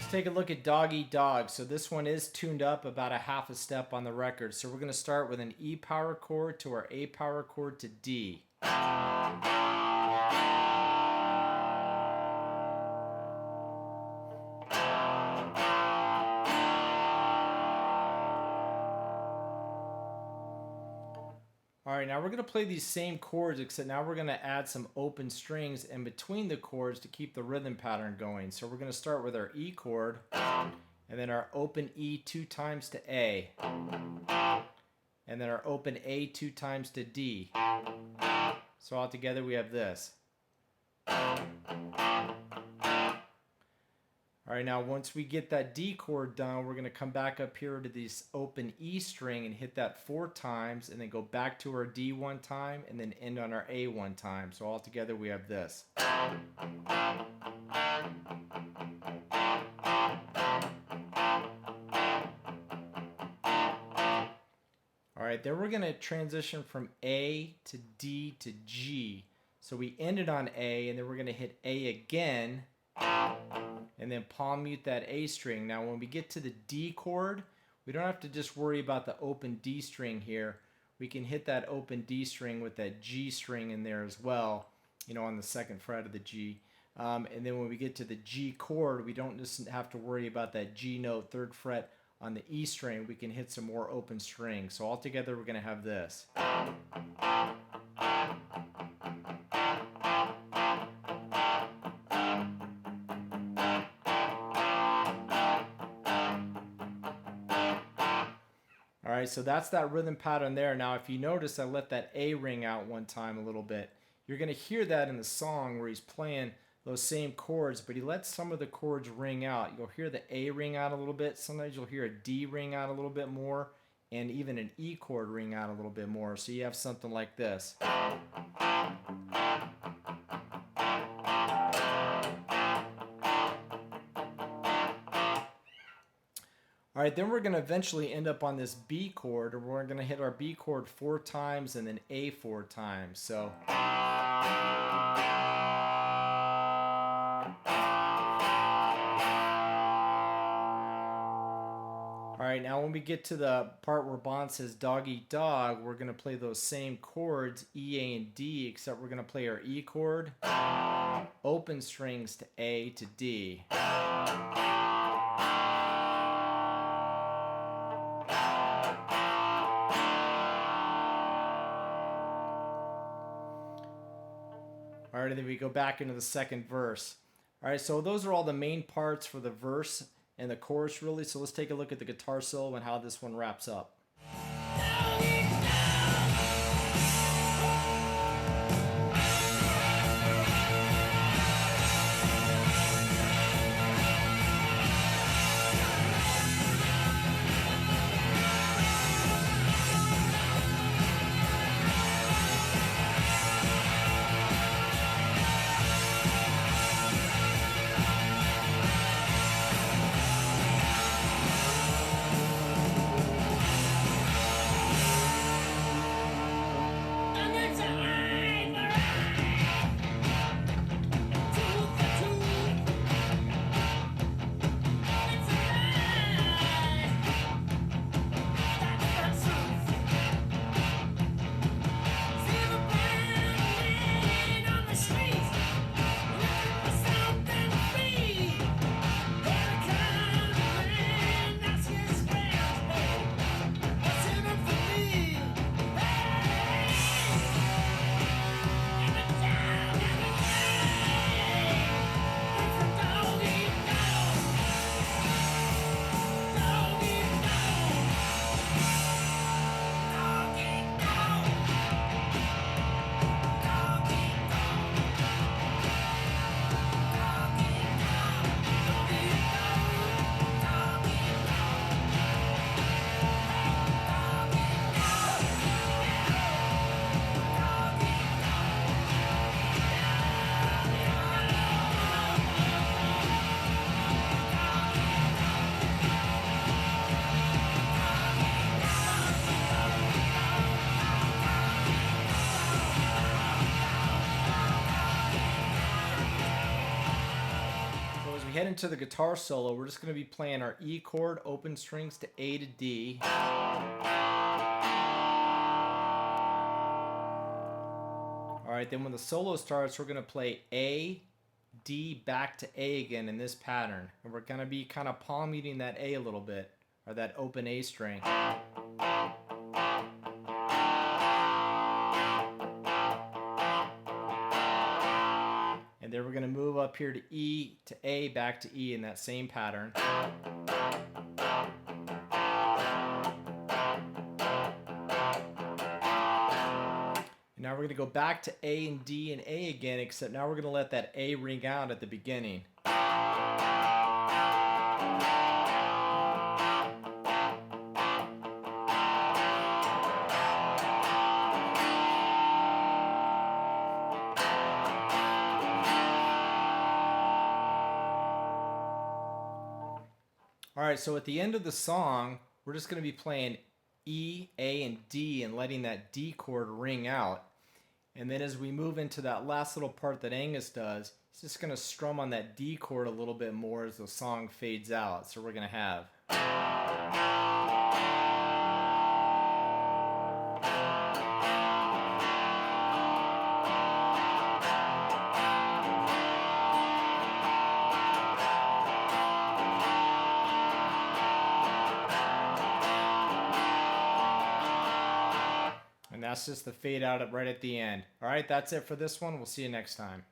Take a look at Dog Eat Dog. So this one is tuned up about a half a step on the record. So we're going to start with an E power chord to our A power chord to D. Alright, now we're going to play these same chords, except now we're going to add some open strings in between the chords to keep the rhythm pattern going. So we're going to start with our E chord, and then our open E 2 times to A, and then our open A 2 times to D. So all together we have this. Alright, now once we get that D chord done, we're going to come back up here to this open E string and hit that 4 times, and then go back to our D 1 time, and then end on our A 1 time. So all together we have this. Alright, then we're going to transition from A to D to G. So we ended on A, and then we're going to hit A again, and then palm mute that A string. Now when we get to the D chord, we don't have to just worry about the open D string here. We can hit that open D string with that G string in there as well, you know, on the 2nd fret of the G. And then when we get to the G chord, we don't just have to worry about that G note 3rd fret on the E string. We can hit some more open strings. So all together we're going to have this. Alright, so that's that rhythm pattern there. Now if you notice, I let that A ring out one time a little bit. You're going to hear that in the song where he's playing those same chords, but he lets some of the chords ring out. You'll hear the A ring out a little bit. Sometimes you'll hear a D ring out a little bit more, and even an E chord ring out a little bit more. So you have something like this. Alright, then we're going to eventually end up on this B chord, and we're going to hit our B chord 4 times and then A 4 times. So alright, now when we get to the part where Bond says dog eat dog, we're going to play those same chords, E, A, and D, except we're going to play our E chord, open strings to A to D. Alright, and then we go back into the 2nd verse. Alright, so those are all the main parts for the verse and the chorus really. So let's take a look at the guitar solo and how this one wraps up. we head into the guitar solo, we're just going to be playing our E chord, open strings to A to D. Alright, then when the solo starts, we're going to play A, D, back to A again in this pattern. And we're going to be kind of palm muting that A a little bit, or that open A string. And then we're going to move up here to E, to A, back to E in that same pattern. And now we're going to go back to A and D and A again, except now we're going to let that A ring out at the beginning. Alright, so at the end of the song, we're just going to be playing E, A, and D and letting that D chord ring out. And then as we move into that last little part that Angus does, he's just going to strum on that D chord a little bit more as the song fades out. So we're going to have... And that's just the fade out right at the end. All right, that's it for this one. We'll see you next time.